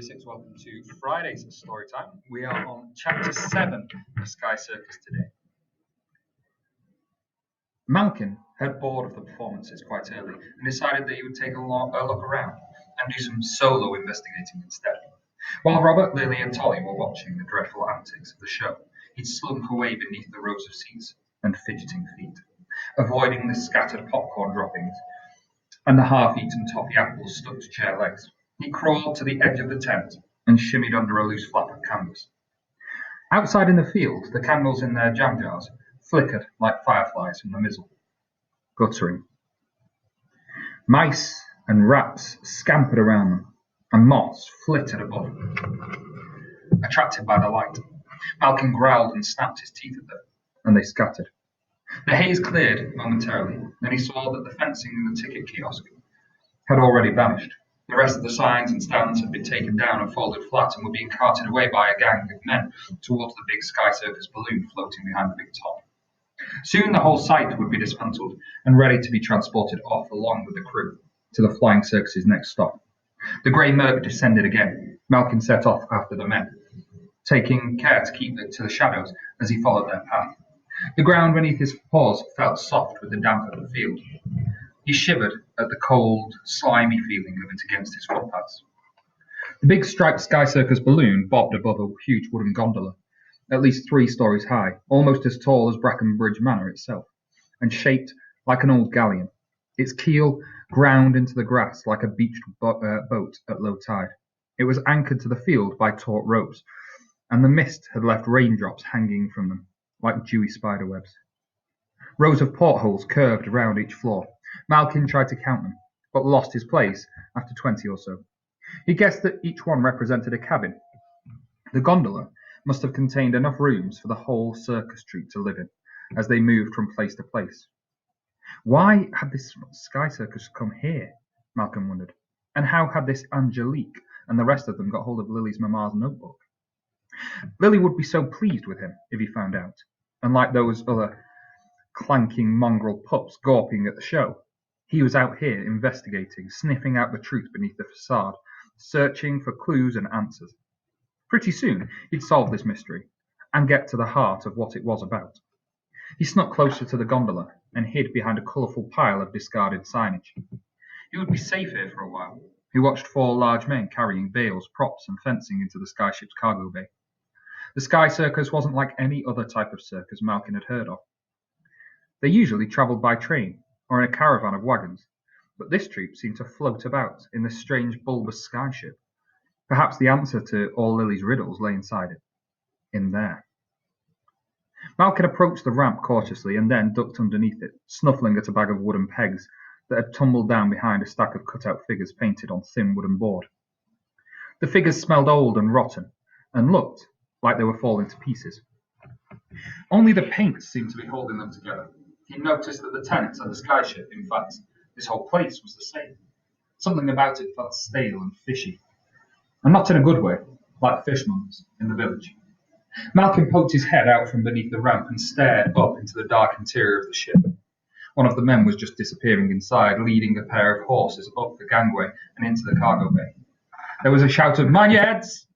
6, welcome to Friday's story time. We are on chapter 7 of Skycircus today. Malkin had bored of the performances quite early and decided that he would take a look around and do some solo investigating instead. While Robert, Lily and Tolly were watching the dreadful antics of the show, he'd slunk away beneath the rows of seats and fidgeting feet, avoiding the scattered popcorn droppings and the half-eaten toffee apples stuck to chair legs. He crawled to the edge of the tent and shimmied under a loose flap of canvas. Outside in the field, the candles in their jam jars flickered like fireflies from the mizzle, guttering. Mice and rats scampered around them, and moths flittered above them. Attracted by the light, Malkin growled and snapped his teeth at them, and they scattered. The haze cleared momentarily, and he saw that the fencing in the ticket kiosk had already vanished. The rest of the signs and stands had been taken down and folded flat and were being carted away by a gang of men towards the big Skycircus balloon floating behind the big top. Soon the whole site would be dismantled and ready to be transported off along with the crew to the flying circus's next stop. The grey murk descended again. Malkin set off after the men, taking care to keep to the shadows as he followed their path. The ground beneath his paws felt soft with the damp of the field. He shivered at the cold, slimy feeling of it against his footpads. The big striped Skycircus balloon bobbed above a huge wooden gondola, at least 3 stories high, almost as tall as Brackenbridge Manor itself, and shaped like an old galleon. Its keel ground into the grass like a beached boat at low tide. It was anchored to the field by taut ropes, and the mist had left raindrops hanging from them, like dewy spiderwebs. Rows of portholes curved around each floor. Malkin tried to count them, but lost his place after 20 or so. He guessed that each one represented a cabin. The gondola must have contained enough rooms for the whole circus troupe to live in, as they moved from place to place. Why had this Skycircus come here? Malcolm wondered. And how had this Angelique and the rest of them got hold of Lily's mamma's notebook? Lily would be so pleased with him if he found out, unlike those other clanking mongrel pups gawping at the show. He was out here investigating, sniffing out the truth beneath the facade, searching for clues and answers. Pretty soon he'd solve this mystery and get to the heart of what it was about. He snuck closer to the gondola and hid behind a colourful pile of discarded signage. He would be safe here for a while. He watched 4 large men carrying bales, props and fencing into the skyship's cargo bay. The Skycircus wasn't like any other type of circus Malkin had heard of. They usually travelled by train or in a caravan of wagons, but this troupe seemed to float about in this strange bulbous skyship. Perhaps the answer to all Lily's riddles lay inside it. In there. Malkin approached the ramp cautiously and then ducked underneath it, snuffling at a bag of wooden pegs that had tumbled down behind a stack of cut-out figures painted on thin wooden board. The figures smelled old and rotten, and looked like they were falling to pieces. Only the paint seemed to be holding them together. He noticed that the tent and the skyship, in fact, this whole place was the same. Something about it felt stale and fishy, and not in a good way, like fishmonks in the village. Malkin poked his head out from beneath the ramp and stared up into the dark interior of the ship. One of the men was just disappearing inside, leading a pair of horses up the gangway and into the cargo bay. There was a shout of "Mind your heads!"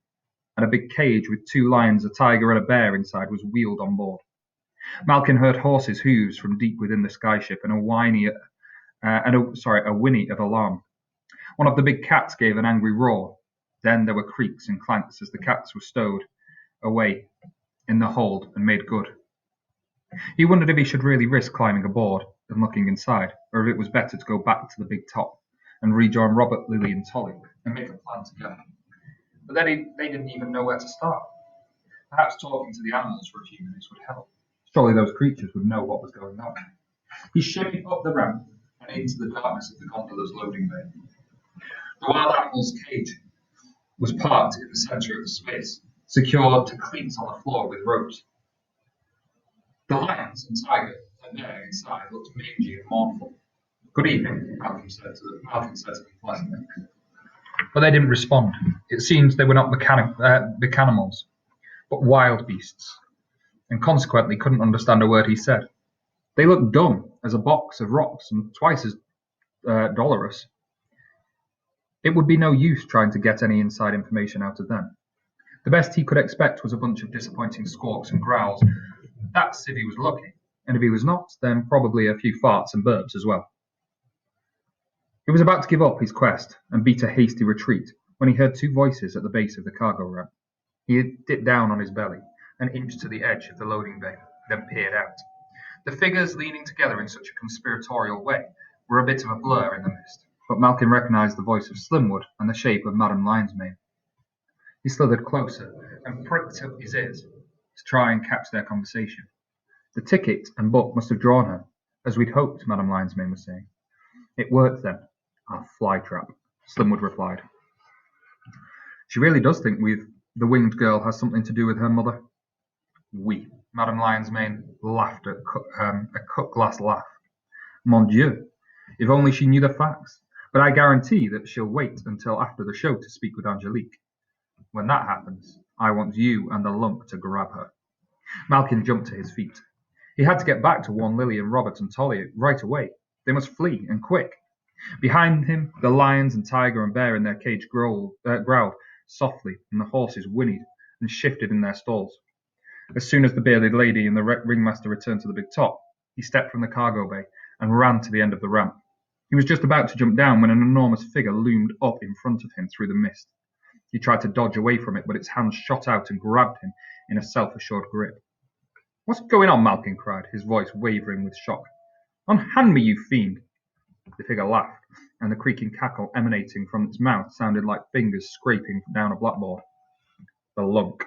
and a big cage with 2 lions, a tiger and a bear inside was wheeled on board. Malkin heard horses' hooves from deep within the skyship and a whinny of alarm. One of the big cats gave an angry roar. Then there were creaks and clanks as the cats were stowed away in the hold and made good. He wondered if he should really risk climbing aboard and looking inside, or if it was better to go back to the big top and rejoin Robert, Lily and Tolly and make a plan together. But then they didn't even know where to start. Perhaps talking to the animals for a few minutes would help. Surely those creatures would know what was going on. He shimmied up the ramp and into the darkness of the gondola's loading bay. The wild animal's cage was parked in the centre of the space, secured to cleats on the floor with ropes. The lions and tiger and bear inside looked mangy and mournful. "Good evening," Malkin said to them pleasantly. But they didn't respond. It seemed they were not big animals, but wild beasts, and consequently couldn't understand a word he said. They looked dumb as a box of rocks and twice as dolorous. It would be no use trying to get any inside information out of them. The best he could expect was a bunch of disappointing squawks and growls. That's if he was lucky, and if he was not, then probably a few farts and burps as well. He was about to give up his quest and beat a hasty retreat when he heard two voices at the base of the cargo ramp. He dipped down on his belly and inched to the edge of the loading bay, then peered out. The figures leaning together in such a conspiratorial way were a bit of a blur in the mist, but Malkin recognised the voice of Slimwood and the shape of Madame Lionsmane. He slithered closer and pricked up his ears to try and catch their conversation. The ticket and book must have drawn her, as we'd hoped, Madame Lionsmane was saying. It worked then. Our fly trap, Slimwood replied. She really does think the winged girl has something to do with her mother. We, Madame Lionsmane laughed a cut-glass laugh. Mon Dieu, if only she knew the facts. But I guarantee that she'll wait until after the show to speak with Angelique. When that happens, I want you and the lump to grab her. Malkin jumped to his feet. He had to get back to warn Lily and Robert and Tolly right away. They must flee, and quick. Behind him, the lions and tiger and bear in their cage growled softly, and the horses whinnied and shifted in their stalls. As soon as the bearded lady and the ringmaster returned to the big top, he stepped from the cargo bay and ran to the end of the ramp. He was just about to jump down when an enormous figure loomed up in front of him through the mist. He tried to dodge away from it, but its hands shot out and grabbed him in a self-assured grip. What's going on? Malkin cried, his voice wavering with shock. Unhand me, you fiend! The figure laughed, and the creaking cackle emanating from its mouth sounded like fingers scraping down a blackboard. The lunk.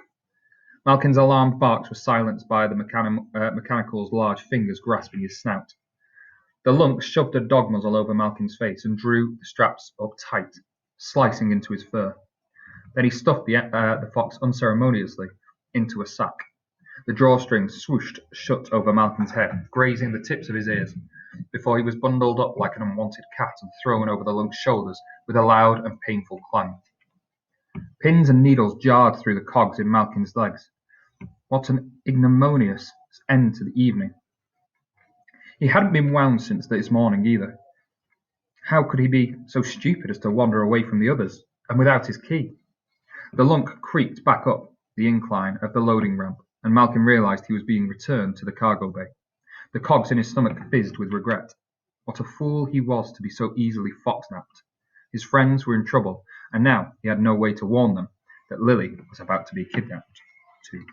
Malkin's alarmed barks were silenced by the mechanical's large fingers grasping his snout. The lunk shoved a dog muzzle over Malkin's face and drew the straps up tight, slicing into his fur. Then he stuffed the fox unceremoniously into a sack. The drawstrings swooshed shut over Malkin's head, grazing the tips of his ears, before he was bundled up like an unwanted cat and thrown over the lunk's shoulders with a loud and painful clang. Pins and needles jarred through the cogs in Malkin's legs. What an ignominious end to the evening. He hadn't been wound since this morning either. How could he be so stupid as to wander away from the others, and without his key? The lunk creaked back up the incline of the loading ramp, and Malkin realised he was being returned to the cargo bay. The cogs in his stomach fizzed with regret. What a fool he was to be so easily fox-napped. His friends were in trouble, and now he had no way to warn them that Lily was about to be kidnapped too.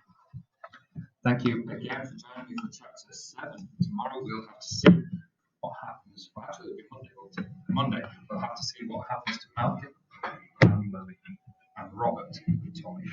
Thank you again for joining me for chapter 7. Tomorrow we'll have to see what happens. Well, actually, it'll be Monday. We'll have to see what happens to Malkin and Lily and Robert and Tommy.